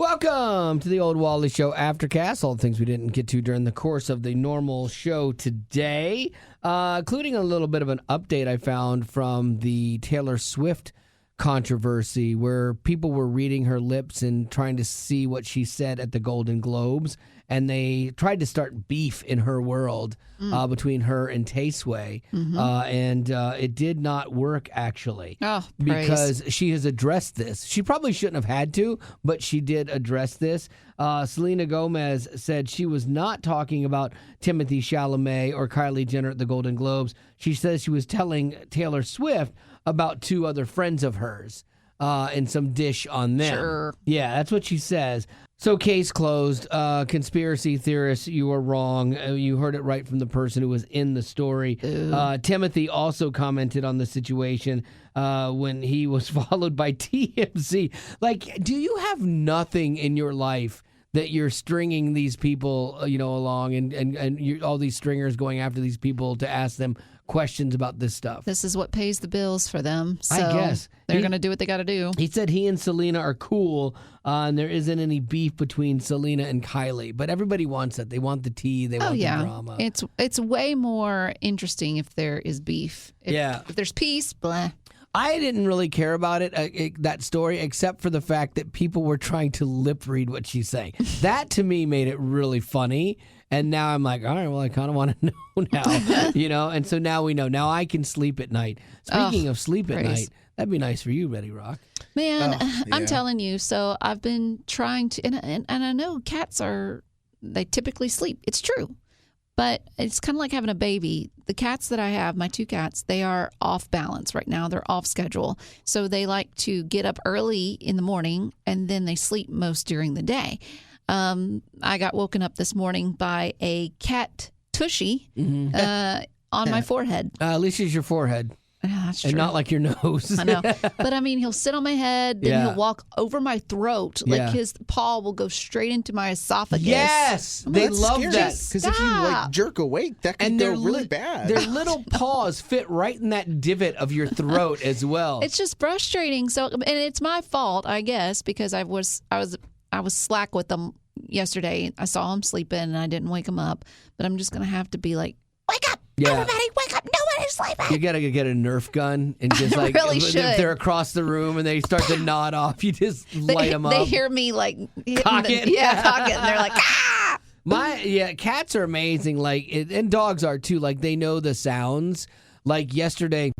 Welcome to the Old Wally Show Aftercast. All the things we didn't get to during the course of the normal show today, including a little bit of an update I found from the Taylor Swift controversy where people were reading her lips and trying to see what she said at the Golden Globes, and they tried to start beef in her world between her and Tay-Sway, and it did not work, actually, because she has addressed this. She probably shouldn't have had to, but she did address this. Selena Gomez said she was not talking about Timothée Chalamet or Kylie Jenner at the Golden Globes. She says she was telling Taylor Swift about two other friends of hers and some dish on them. Sure. Yeah, that's what she says. So case closed. Conspiracy theorists, you are wrong. You heard it right from the person who was in the story. Timothy also commented on the situation when he was followed by TMZ. Like, do you have nothing in your life that you're stringing these people, along and all these stringers going after these people to ask them questions about this stuff? This is what pays the bills for them. So I guess they're going to do what they got to do. He said he and Selena are cool, and there isn't any beef between Selena and Kylie. But everybody wants it. They want the tea. They want the drama. It's way more interesting if there is beef. If there's peace, blah. I didn't really care about that story, except for the fact that people were trying to lip read what she's saying. That, to me, made it really funny. And now I'm like, all right, well, I kind of want to know now, And so now we know. Now I can sleep at night. Speaking of sleep at night, that'd be nice for you, Betty Rock. Man, I'm telling you. So I've been trying to, and I know cats they typically sleep. It's true. But it's kind of like having a baby. The cats that I have, my two cats, they are off balance right now. They're off schedule. So they like to get up early in the morning, and then they sleep most during the day. I got woken up this morning by a cat tushy on my forehead. At least it's your forehead. That's true. And not like your nose. I know. But I mean, he'll sit on my head, then he'll walk over my throat. Like his paw will go straight into my esophagus. Yes! They love scary. that. Because if you jerk awake, that can go really bad. Their little paws fit right in that divot of your throat as well. It's just frustrating. So, and it's my fault, I guess, because I was slack with them yesterday. I saw him sleeping and I didn't wake him up. But I'm just going to have to be like, wake up! Everybody, wake up! No one is sleeping! You got to get a Nerf gun and just like, really if they're across the room and they start to nod off, you just light them up. They hear me like cock it. Cock it, and they're like, ah! Cats are amazing. Like, and dogs are too. Like, they know the sounds. Like yesterday,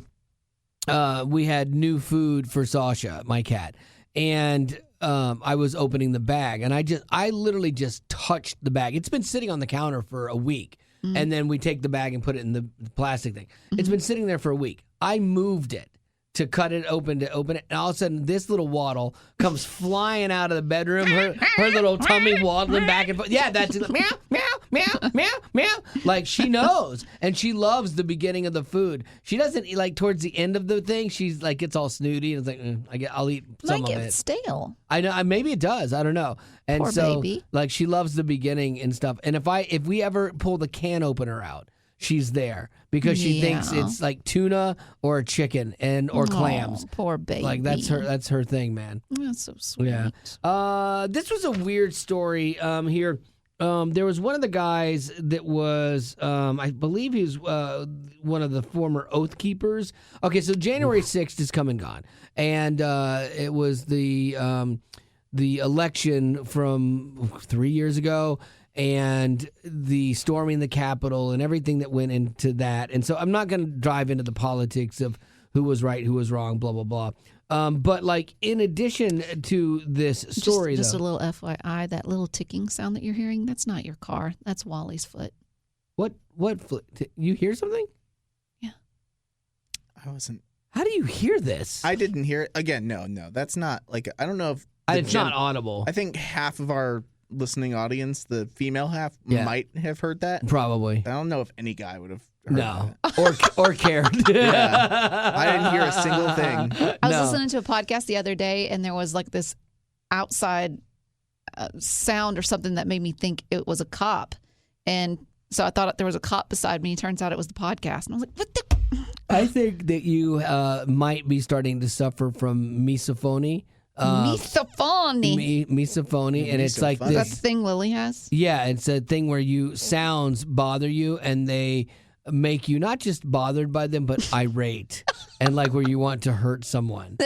we had new food for Sasha, my cat, and I was opening the bag, and I literally just touched the bag. It's been sitting on the counter for a week. And then we take the bag and put it in the plastic thing. It's been sitting there for a week. I moved it to cut it open to open it. And all of a sudden, this little waddle comes flying out of the bedroom. Her little tummy waddling back and forth. Yeah, that's it. Meow, meow, meow, meow, meow. Like, she knows. And she loves the beginning of the food. She doesn't, like, towards the end of the thing, she's like, gets all snooty. And it's like, I'll eat some of it. Might get stale. I know. Maybe it does. I don't know. And Poor so, baby. like, she loves the beginning and stuff. And if we ever pull the can opener out, she's there because she thinks it's like tuna or chicken or clams. Poor baby. Like, that's her thing, man. That's so sweet. Yeah. This was a weird story here. There was one of the guys that was, I believe he was one of the former Oath Keepers. Okay, so January 6th is come and gone. And it was the election from 3 years ago, and the storming the Capitol and everything that went into that. And so I'm not going to drive into the politics of who was right, who was wrong, blah, blah, blah. But, like, in addition to this story, just a little FYI, that little ticking sound that you're hearing, that's not your car. That's Wally's foot. What foot? You hear something? Yeah. I wasn't. How do you hear this? I didn't hear it. Again, no. That's not, like, I don't know if. It's not audible. I think half of our listening audience, the female half, might have heard that. Probably. I don't know if any guy would have heard that. or cared. Yeah. I didn't hear a single thing. I was listening to a podcast the other day, and there was like this outside sound or something that made me think it was a cop. And so I thought there was a cop beside me. Turns out it was the podcast. And I was like, what the? I think that you might be starting to suffer from misophonia. Misophonia, and it's like Is that this. the thing Lily has? Yeah, it's a thing where sounds bother you, and they make you not just bothered by them, but irate, and like where you want to hurt someone.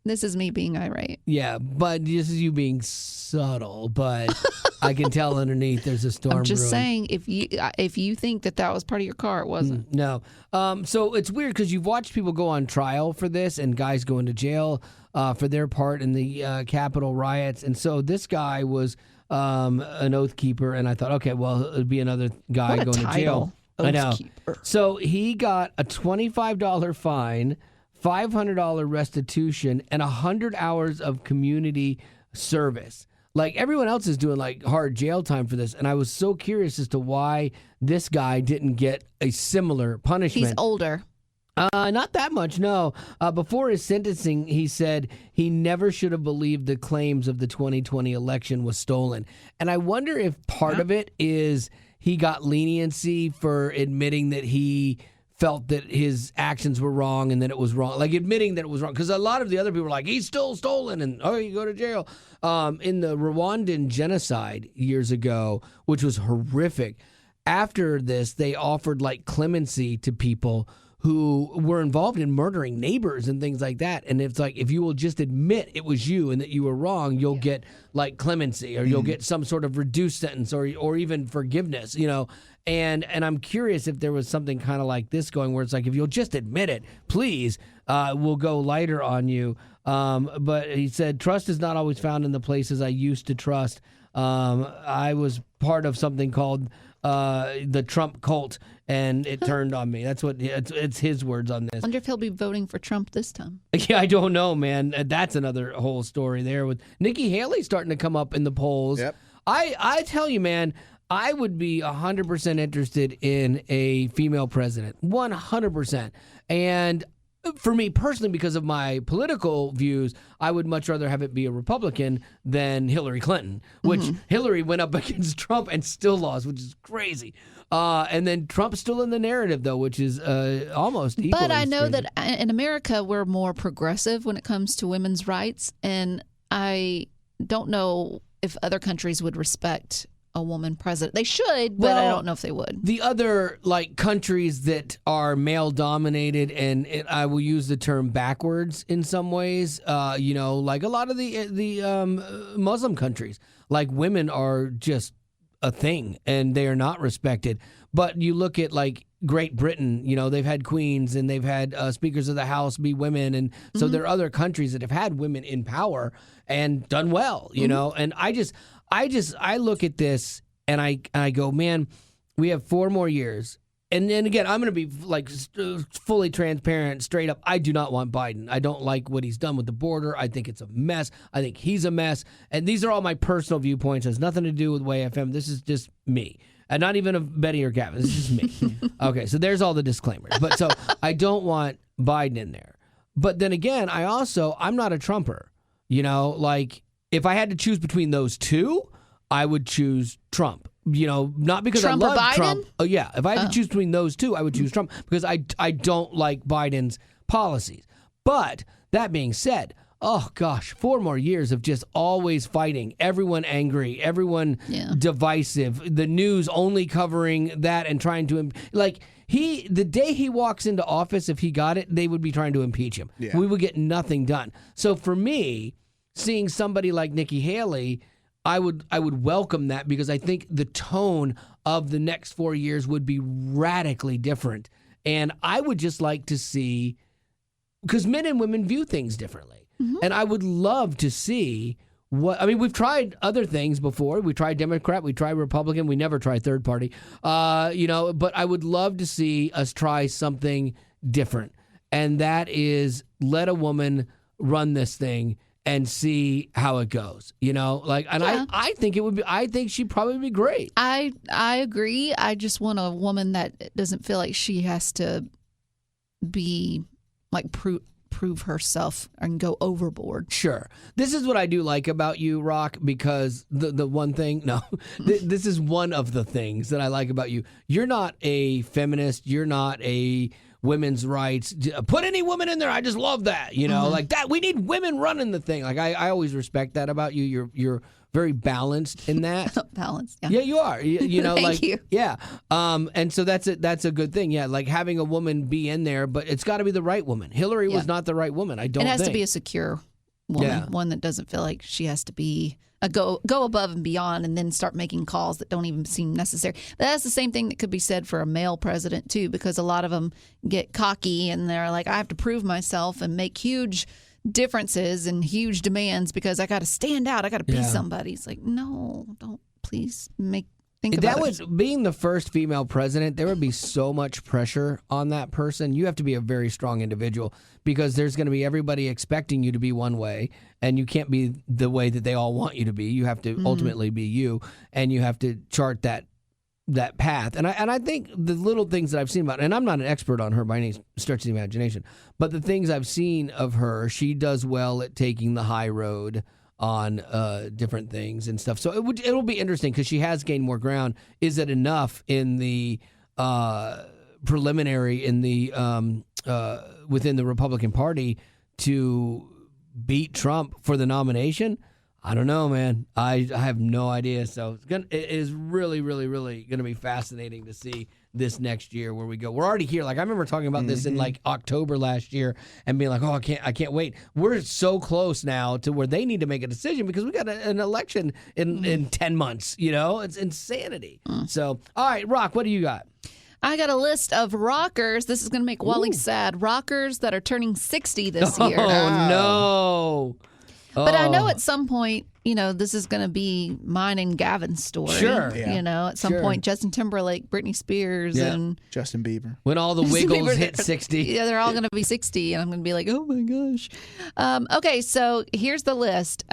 This is me being irate. Yeah, but this is you being subtle, but I can tell underneath there's a storm I'm just brewing. saying, if you think that was part of your car, it wasn't. No. So it's weird because you've watched people go on trial for this and guys go into jail for their part in the Capitol riots. And so this guy was an oath keeper, and I thought, okay, well, it'd be another guy going to jail. I know. Keeper. So he got a $25 fine, $500 restitution, and 100 hours of community service. Like everyone else is doing like hard jail time for this, and I was so curious as to why this guy didn't get a similar punishment. He's older. Not that much, no. Before his sentencing, he said he never should have believed the claims of the 2020 election was stolen. And I wonder if part of it is he got leniency for admitting that he felt that his actions were wrong and that it was wrong, like admitting that it was wrong. Because a lot of the other people were like, he's still stolen, and you go to jail. In the Rwandan genocide years ago, which was horrific, after this, they offered like clemency to people who were involved in murdering neighbors and things like that. And it's like, if you will just admit it was you and that you were wrong, you'll get like clemency, or you'll get some sort of reduced sentence, or even forgiveness, And I'm curious if there was something kind of like this going, where it's like, if you'll just admit it, please, we'll go lighter on you. But he said, trust is not always found in the places I used to trust. I was part of something called the Trump cult, and it turned on me. That's what it's his words on this. I wonder if he'll be voting for Trump this time. Yeah, I don't know, man. That's another whole story there with Nikki Haley starting to come up in the polls. Yep. I tell you, man, I would be 100% interested in a female president, 100%. And for me personally, because of my political views, I would much rather have it be a Republican than Hillary Clinton, which Hillary went up against Trump and still lost, which is crazy. And then Trump's still in the narrative, though, which is almost equally But I know crazy. that in America, we're more progressive when it comes to women's rights. And I don't know if other countries would respect a woman president. They should, but I don't know if they would. The other countries that are male dominated, and I will use the term backwards in some ways, like a lot of the Muslim countries, like women are just a thing and they are not respected. But you look at Great Britain, they've had queens and they've had speakers of the House be women, and so there are other countries that have had women in power and done well, and I look at this and I go, man, we have 4 more years. And then again, I'm going to be fully transparent, straight up. I do not want Biden. I don't like what he's done with the border. I think it's a mess. I think he's a mess. And these are all my personal viewpoints. It has nothing to do with WayFM. This is just me. And not even of Betty or Gavin. This is just me. Okay, so there's all the disclaimers. But so I don't want Biden in there. But then again, I'm not a Trumper. If I had to choose between those two, I would choose Trump. Not because Trump I love or Biden? Trump. Oh, yeah. If I had to choose between those two, I would choose Trump because I don't like Biden's policies. But that being said, oh gosh, 4 more years of just always fighting, everyone angry, everyone divisive, the news only covering that and trying to the day he walks into office, if he got it, they would be trying to impeach him. Yeah. We would get nothing done. So for me, seeing somebody like Nikki Haley, I would welcome that because I think the tone of the next 4 years would be radically different. And I would just like to see, because men and women view things differently. Mm-hmm. And I would love to see we've tried other things before. We tried Democrat, we tried Republican, we never tried third party. But I would love to see us try something different. And that is let a woman run this thing and see how it goes, I think it would be. I think she'd probably be great. I agree. I just want a woman that doesn't feel like she has to be prove herself and go overboard. Sure. This is what I do like about you, Rock, because the one thing, this is one of the things that I like about you. You're not a feminist. You're not a women's rights. Put any woman in there. I just love that. Like that. We need women running the thing. Like I always respect that about you. You're very balanced in that. Balanced. Yeah, you are. Thank like you. Yeah. And so that's a good thing. Yeah, like having a woman be in there, but it's got to be the right woman. Hillary was not the right woman. I don't. It has think. to be a secure woman, one that doesn't feel like she has to be go above and beyond, and then start making calls that don't even seem necessary. But that's the same thing that could be said for a male president too, because a lot of them get cocky and they're like, I have to prove myself and make huge differences and huge demands because I got to stand out. I got to be somebody. It's like, no, don't please think about it. Being the first female president, there would be so much pressure on that person. You have to be a very strong individual because there's going to be everybody expecting you to be one way, and you can't be the way that they all want you to be. You have to ultimately be you, and you have to chart that path. And I think the little things that I've seen about, and I'm not an expert on her by any stretch of the imagination, but the things I've seen of her, she does well at taking the high road on different things and stuff. So it'll be interesting because she has gained more ground. Is it enough in the preliminary in the within the Republican Party to beat Trump for the nomination? I don't know, man. I have no idea. So it is really, really, really going to be fascinating to see this next year where we go. We're already here. Like I remember talking about this in like October last year and being like, oh, I can't wait. We're so close now to where they need to make a decision because we got an election in 10 months. It's insanity. So, all right, Rock, what do you got? I got a list of rockers. This is going to make Wally sad. Rockers that are turning 60 this year. Oh, no. But I know at some point, this is going to be mine and Gavin's story. Sure. Yeah. At some point, Justin Timberlake, Britney Spears, and Justin Bieber. When all the Wiggles hit 60. Yeah, they're all going to be 60, and I'm going to be like, oh my gosh. Okay, so here's the list.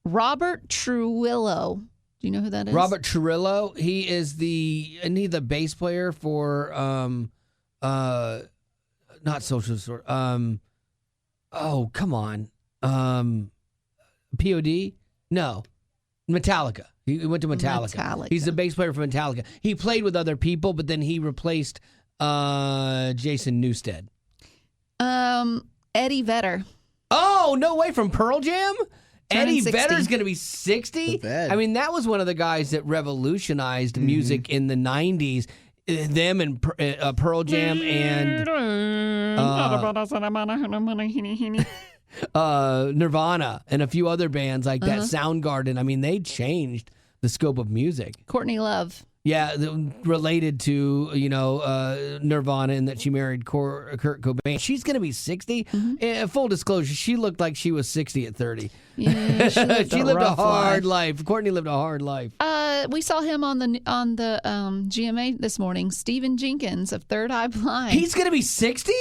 Robert Trujillo. Do you know who that is? Robert Trujillo. He is the bass player for not Social Sort. Oh, come on. POD? No. Metallica. He went to Metallica. He's the bass player for Metallica. He played with other people, but then he replaced Jason Newsted. Eddie Vedder. Oh, no way, from Pearl Jam? Eddie 60. Vedder's going to be 60? I mean, that was one of the guys that revolutionized music in the 90s. Them and Pearl Jam and Nirvana and a few other bands like that. Soundgarden. I mean, they changed the scope of music. Courtney Love. Yeah, related to Nirvana and that she married Kurt Cobain. She's going to be 60. Full disclosure, she looked like she was 60 at 30. Yeah, she lived a hard life. Courtney lived a hard life. We saw him on the GMA this morning. Stephen Jenkins of Third Eye Blind. He's going to be 60?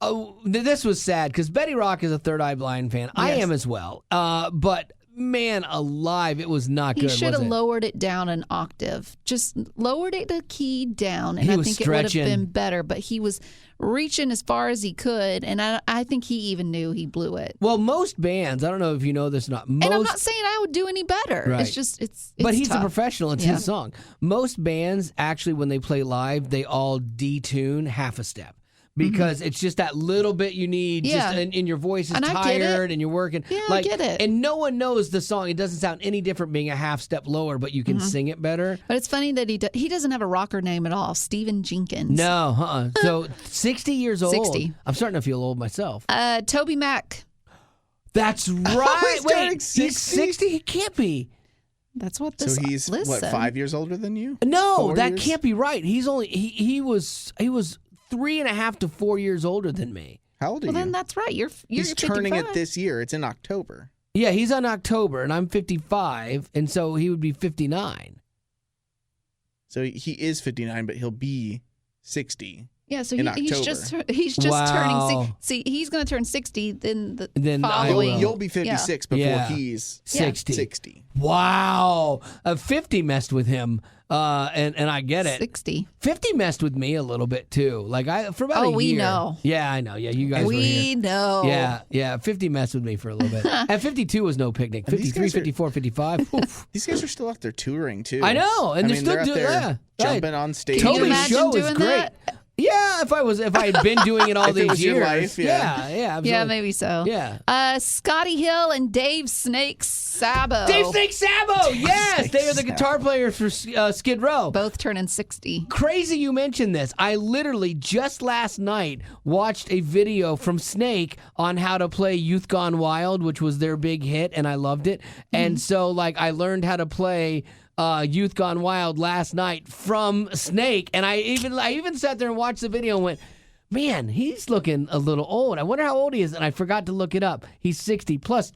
Oh, this was sad because Betty Rock is a Third Eye Blind fan. Yes. I am as well. But man alive, it was not good. He should have lowered it down an octave. Just lowered it a key down, and I think it would have been better. But he was reaching as far as he could, and I think he even knew he blew it. Well, most bands, I don't know if you know this or not. And I'm not saying I would do any better. Right. It's just it's but he's tough. a professional. It's his song. Most bands, actually, when they play live, they all detune half a step. Because it's just that little bit you need, just and your voice is tired and you're working. Yeah, I get it. And no one knows the song. It doesn't sound any different being a half step lower, but you can sing it better. But it's funny that he doesn't have a rocker name at all. Stephen Jenkins. No, So 60 years old. 60. I'm starting to feel old myself. Toby Mac. That's right. Wait, 60? He's 60? He can't be. That's what this. So he's list what, said. 5 years older than you? No, that can't be right. He's only he was 3.5 to 4 years older than me. How old are you? Well, then that's right. You're He's 55. turning it this year. It's in October. Yeah, he's on October, and I'm 55, and so he would be 59. So he is 59, but he'll be 60. Yeah, so he's just Wow. turning. See, he's going to turn 60. Then I following. will. You'll be 56 before he's 60. Wow, 50 messed with him, and I get it. 60. 50 messed with me a little bit too. Like for about a year. We know. Yeah, I know. Yeah, you guys were here. We know. Yeah. 50 messed with me for a little bit. And 52 was no picnic. 53, 54, 55. Oof. These guys are still out there touring too. I know, and they're still out doing there jumping on stage. Can you Toby's imagine show doing is great. that? Yeah, if I had been doing it all If it these was your years. life, yeah, absolutely. Yeah, maybe so. Yeah. Scotty Hill and Dave Snake Sabo. Dave Snake Sabo, yes, they are the guitar players for Skid Row. Both turning 60. Crazy you mentioned this. I literally just last night watched a video from Snake on how to play Youth Gone Wild, which was their big hit, and I loved it. And so, like, I learned how to play Youth Gone Wild last night from Snake, and I even sat there and watched the video and went, man, he's looking a little old. I wonder how old he is, and I forgot to look it up. He's 60 plus.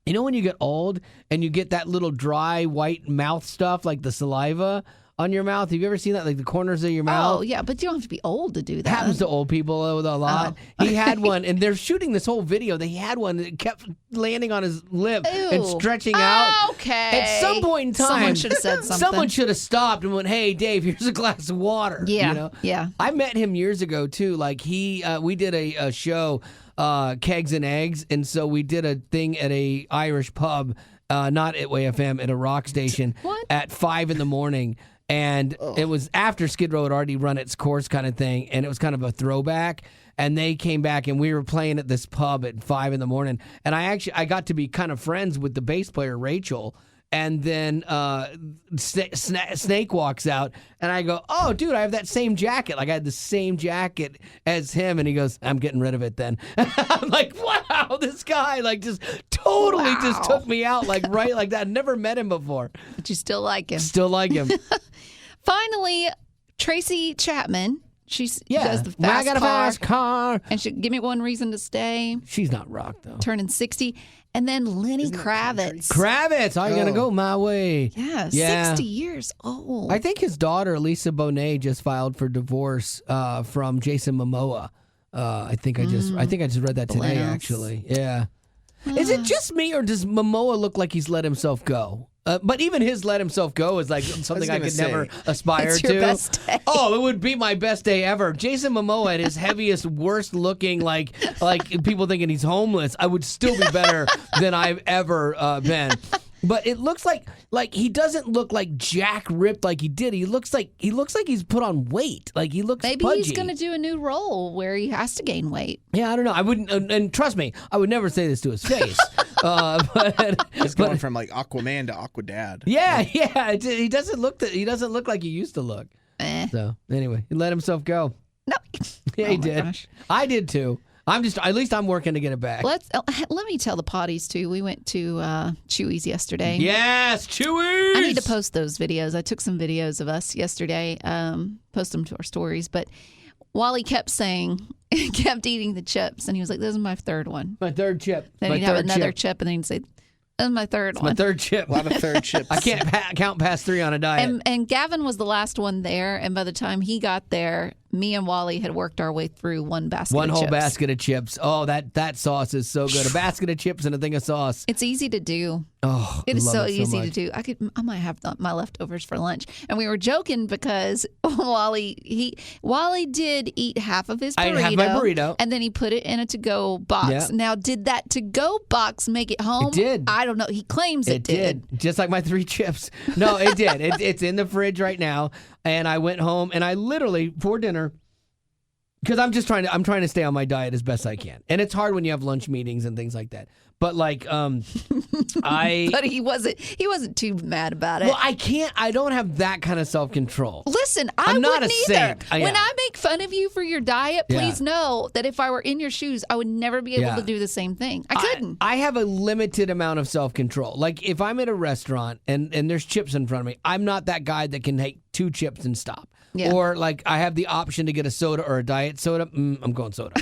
You know when you get old and you get that little dry white mouth stuff, like the saliva on your mouth? Have you ever seen that, like the corners of your mouth? Oh, yeah, but you don't have to be old to do that. Happens to old people a lot. Oh. He had one, and they're shooting this whole video. They had one that kept landing on his lip and stretching out. Okay. At some point in time, someone should have said something. Someone should have stopped and went, "Hey, Dave, here's a glass of water." Yeah, you know? yeah. I met him years ago too. Like we did a show, Kegs and Eggs, and so we did a thing at a Irish pub, not at WFM, at a rock station at 5 a.m. And it was after Skid Row had already run its course kind of thing, and it was kind of a throwback. And they came back, and we were playing at this pub at 5 a.m. And I got to be kind of friends with the bass player, Rachel. And then Snake walks out, and I go, "Oh, dude, I have that same jacket. Like I had the same jacket as him." And he goes, "I'm getting rid of it then." I'm like, "Wow, this guy like just totally just took me out like right like that. Never met him before, but you still like him. Still like him." Finally, Tracy Chapman. She does the I got a fast car. And she give me one reason to stay. She's not rock though. Turning 60. And then Lenny Kravitz. Kravitz, are you going to go my way? Yeah, 60 years old. I think his daughter, Lisa Bonet, just filed for divorce from Jason Momoa. I think I just read that today, actually. Yeah. Is it just me, or does Momoa look like he's let himself go? But even his let himself go is like something I could never aspire it's to. Your best day. Oh, it would be my best day ever. Jason Momoa at his heaviest, worst looking, like people thinking he's homeless, I would still be better than I've ever been. But it looks like he doesn't look like jack ripped like he did. He looks like he's put on weight. Like he looks maybe pudgy. He's going to do a new role where he has to gain weight. Yeah, I don't know. I wouldn't, and trust me, I would never say this to his face. He's going from like Aquaman to Aquadad. Yeah. He doesn't look like he used to look. So anyway, he let himself go. No. Yeah, he did. Gosh. I did too. At least I'm working to get it back. Let me tell the potties too. We went to Chewy's yesterday. Yes, Chewy's. I need to post those videos. I took some videos of us yesterday. Post them to our stories. But Wally kept eating the chips, and he was like, "This is my third one." My third chip. Then he'd have another chip, and then he'd say, "This is my third one." My third chip. A lot of third chips. I can't count past 3 on a diet. And Gavin was the last one there, and by the time he got there, me and Wally had worked our way through one basket of chips. One whole basket of chips. Oh, that sauce is so good. A basket of chips and a thing of sauce. It's easy to do. Oh, it is so easy much. to do. I might have my leftovers for lunch. And we were joking because Wally did eat half of his burrito. I had my burrito. And then he put it in a to-go box. Yeah. Now, did that to-go box make it home? It did. I don't know. He claims it did. Just like my 3 chips. No, it did. It's in the fridge right now. And I went home and I literally, for dinner, because I'm trying to stay on my diet as best I can. And it's hard when you have lunch meetings and things like that. But like But he wasn't too mad about it. Well, I don't have that kind of self-control. Listen, I'm not a wouldn't either. saint. When I make fun of you for your diet, please know that if I were in your shoes, I would never be able to do the same thing. I couldn't. I have a limited amount of self-control. Like if I'm at a restaurant and there's chips in front of me, I'm not that guy that can take 2 chips and stop. Yeah. Or like I have the option to get a soda or a diet soda. I'm going soda.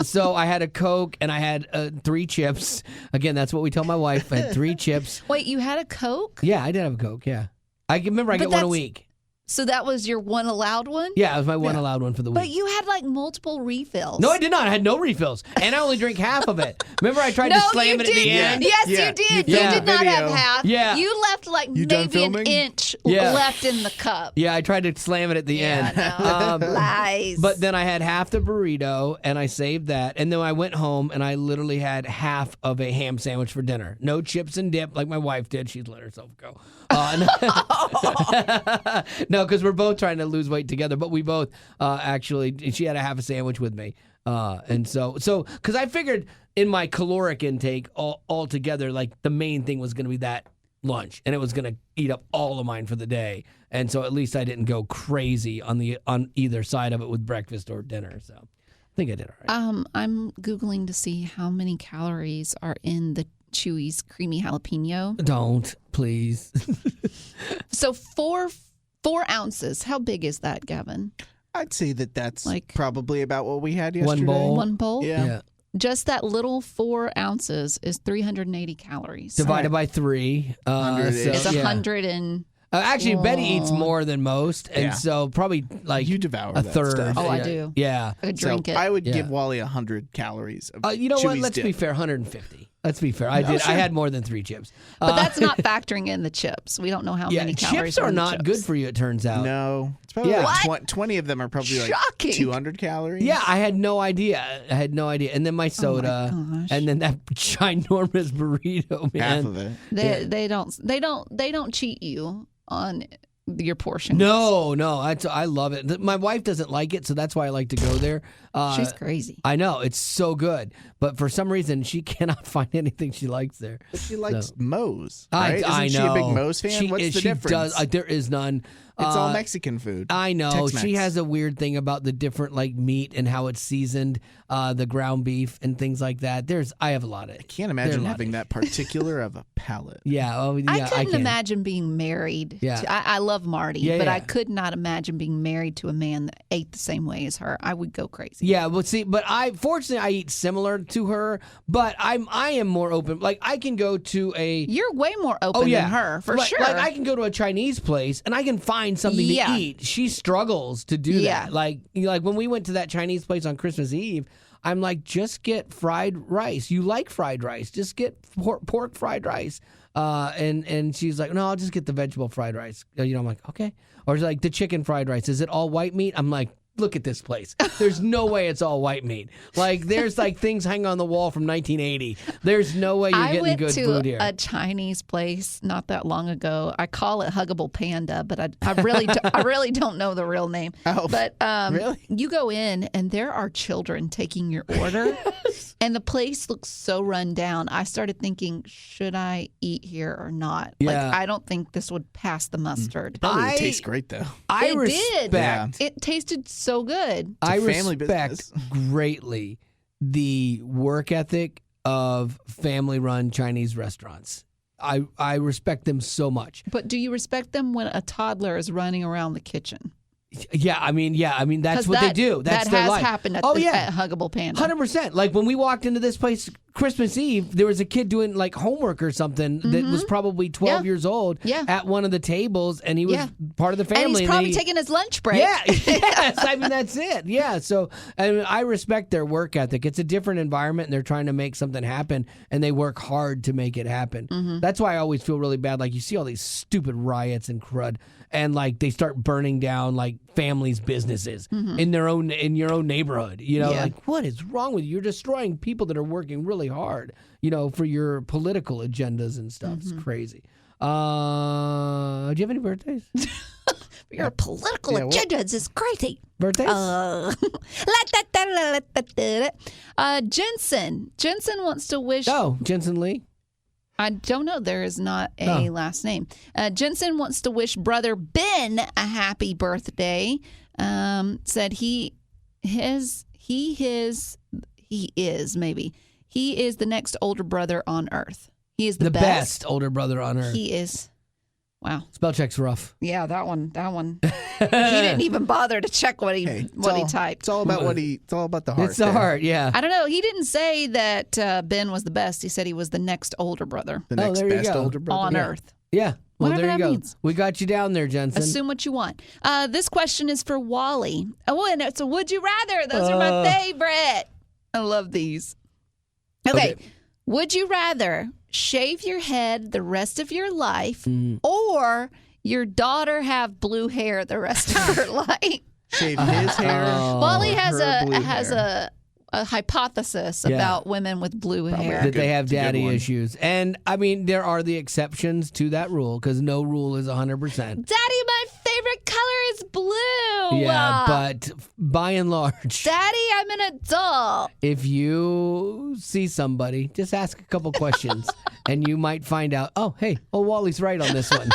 So I had a Coke and I had 3 chips. Again, that's what we tell my wife. I had 3 chips. Wait, you had a Coke? Yeah, I did have a Coke. Yeah, I remember I get one a week. So that was your one allowed one? Yeah, it was my one allowed one for the week. But you had like multiple refills. No, I did not. I had no refills. And I only drink half of it. Remember I tried to slam it at the end? Yes, you did. You did not have half. Yeah. You left like maybe an inch left in the cup. Yeah, I tried to slam it at the end. Lies. But then I had half the burrito, and I saved that. And then I went home, and I literally had half of a ham sandwich for dinner. No chips and dip like my wife did. She'd let herself go. No, because we're both trying to lose weight together, but we both actually, she had a half a sandwich with me. And so, because I figured in my caloric intake altogether, like the main thing was going to be that lunch, and it was going to eat up all of mine for the day. And so at least I didn't go crazy on either side of it with breakfast or dinner. So I think I did all right. I'm Googling to see how many calories are in the Chewy's creamy jalapeno. Don't, please. So 4 ounces. How big is that, Gavin? I'd say that's probably about what we had yesterday. One bowl. One bowl? Yeah. Just that little 4 ounces is 380 calories. Divided by 3. It's 100 and... Actually, Betty eats more than most, and so probably like you devour a that third. stuff. Oh, I do. Yeah, I drink it. I would give Wally 100 calories. Of you know what? Chewy's Let's dip. be fair. 150. Let's be fair. I did. Sure. I had more than 3 chips. But that's not factoring in the chips. We don't know how many calories chips are in the not chips. good for you. It turns out. No, it's probably like 20 of them are probably Shocking. like 200 calories. Yeah, I had no idea. And then my soda, gosh. and then that ginormous burrito. Man, half of it. They don't cheat you on your portions. No, I love it. My wife doesn't like it, so that's why I like to go there. She's crazy. I know, it's so good, but for some reason she cannot find anything she likes there. But she likes Moe's, right? I Isn't know. she a big Moe's fan? What's the difference? There is none. It's all Mexican food. I know. Tex-Mex. She has a weird thing about the different like meat and how it's seasoned, the ground beef and things like that. I have a lot of. I can't imagine having that particular of a palate. Yeah, I couldn't can. imagine being married. Yeah. I love Marty, but yeah. I could not imagine being married to a man that ate the same way as her. I would go crazy. Yeah, well, see, but fortunately I eat similar to her, but I am more open. Like I can go to You're way more open than her, for sure. Like I can go to a Chinese place and I can find something to eat. She struggles to do that. Like when we went to that Chinese place on Christmas Eve, I'm like, just get fried rice. You like fried rice? Just get pork fried rice. And she's like, no, I'll just get the vegetable fried rice. I'm like, okay. Or she's like, the chicken fried rice. Is it all white meat? I'm like, look at this place. There's no way it's all white meat. Like there's like things hanging on the wall from 1980. There's no way you're getting good food here. I went to a Chinese place not that long ago. I call it Huggable Panda, but I really don't know the real name. Oh, but really? You go in and there are children taking your order, and the place looks so run down. I started thinking, should I eat here or not? Yeah. Like I don't think this would pass the mustard. Probably would taste great though. It respect. did. Yeah. It tasted so good. I family respect business. greatly the work ethic of family-run Chinese restaurants. I respect them so much. But do you respect them when a toddler is running around the kitchen? Yeah, I mean that's what they do. That's that their has life. happened at Huggable Panda. 100%. Like when we walked into this place Christmas Eve, there was a kid doing like homework or something that was probably 12 years old at one of the tables, and he was part of the family. And he's probably taking his lunch break. Yeah, yes. I mean, that's it. Yeah. So I respect their work ethic. It's a different environment, and they're trying to make something happen, and they work hard to make it happen. That's why I always feel really bad. Like you see all these stupid riots and crud, and like they start burning down like families' businesses in your own neighborhood. Like what is wrong with you? You're destroying people that are working really hard, for your political agendas and stuff. It's crazy. Do you have any birthdays? Your political agendas is crazy. Birthdays? Jensen wants to wish. Oh, Jensen Lee. I don't know. There is not a last name. Jensen wants to wish brother Ben a happy birthday. Said he is the next older brother on Earth. He is the best older brother on Earth. He is. Wow. Spell check's rough. Yeah, that one. He didn't even bother to check what he typed. It's all about It's all about the heart. It's the heart. Yeah. I don't know. He didn't say that Ben was the best. He said he was the next older brother. The next best older brother on Earth. Yeah. Well, Whatever there you that go. means. We got you down there, Jensen. Assume what you want. This question is for Wally. Oh, and it's a would you rather. Those are my favorite. I love these. Okay. Would you rather shave your head the rest of your life or your daughter have blue hair the rest of her life? Shave his hair. Wally has a hypothesis about women with blue hair. That they have daddy issues. And, I mean, there are the exceptions to that rule because no rule is 100%. Daddy, my favorite favorite color is blue. Yeah, but by and large, Daddy, I'm an adult. if you see somebody, just ask a couple questions, and you might find out, Wally's right on this one.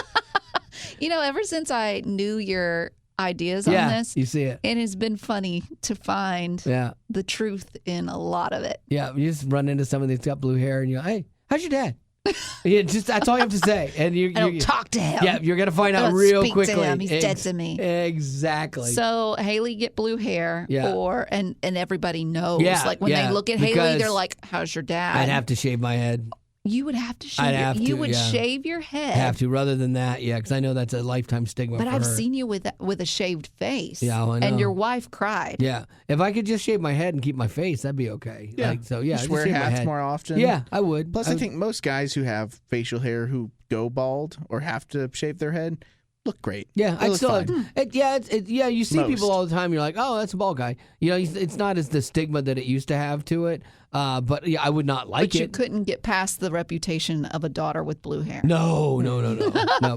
Ever since I knew your ideas on this, you see it. it has been funny to find the truth in a lot of it. Yeah, you just run into somebody that's got blue hair, and you're like, hey, how's your dad? That's all you have to say. And I don't talk to him. Yeah, you're going to find I out don't real speak quickly. to him. He's dead to me. Exactly. So Haley get blue hair, and everybody knows. Yeah, like when they look at Haley, they're like, "How's your dad?" I'd have to shave my head. You would have to shave. You would shave your head. Have to. Rather than that, because I know that's a lifetime stigma. But for I've her. seen you with a shaved face. Yeah, I know. And your wife cried. Yeah, if I could just shave my head and keep my face, that'd be okay. Yeah, just wear hats more often. Yeah, I would. Plus, I think most guys who have facial hair who go bald or have to shave their head look great. Yeah, I still. You see Most. people all the time. You're like, oh, that's a bald guy. It's not as the stigma that it used to have to it. But I would not like But it. you couldn't get past the reputation of a daughter with blue hair. No,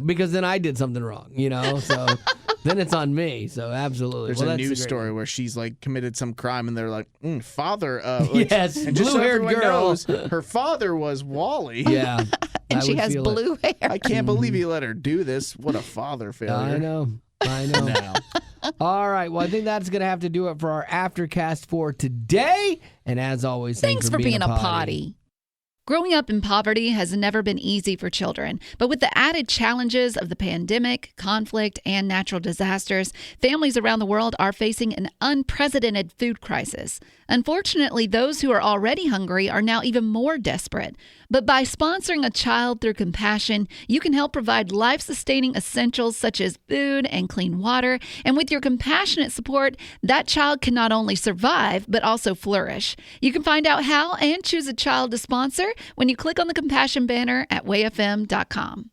because then I did something wrong. So then it's on me. So absolutely. There's a news story where she's like committed some crime, and they're like, father. Yes, and just blue-haired so everyone girl. knows, her father was Wally. Yeah. And she has blue hair. I can't believe he let her do this. What a father failure. I know. No. All right. Well, I think that's going to have to do it for our Aftercast for today. And as always, thanks for being a potty. Growing up in poverty has never been easy for children, but with the added challenges of the pandemic, conflict, and natural disasters, families around the world are facing an unprecedented food crisis. Unfortunately, those who are already hungry are now even more desperate. But by sponsoring a child through compassion, you can help provide life-sustaining essentials such as food and clean water. And with your compassionate support, that child can not only survive, but also flourish. You can find out how and choose a child to sponsor when you click on the compassion banner at wayfm.com.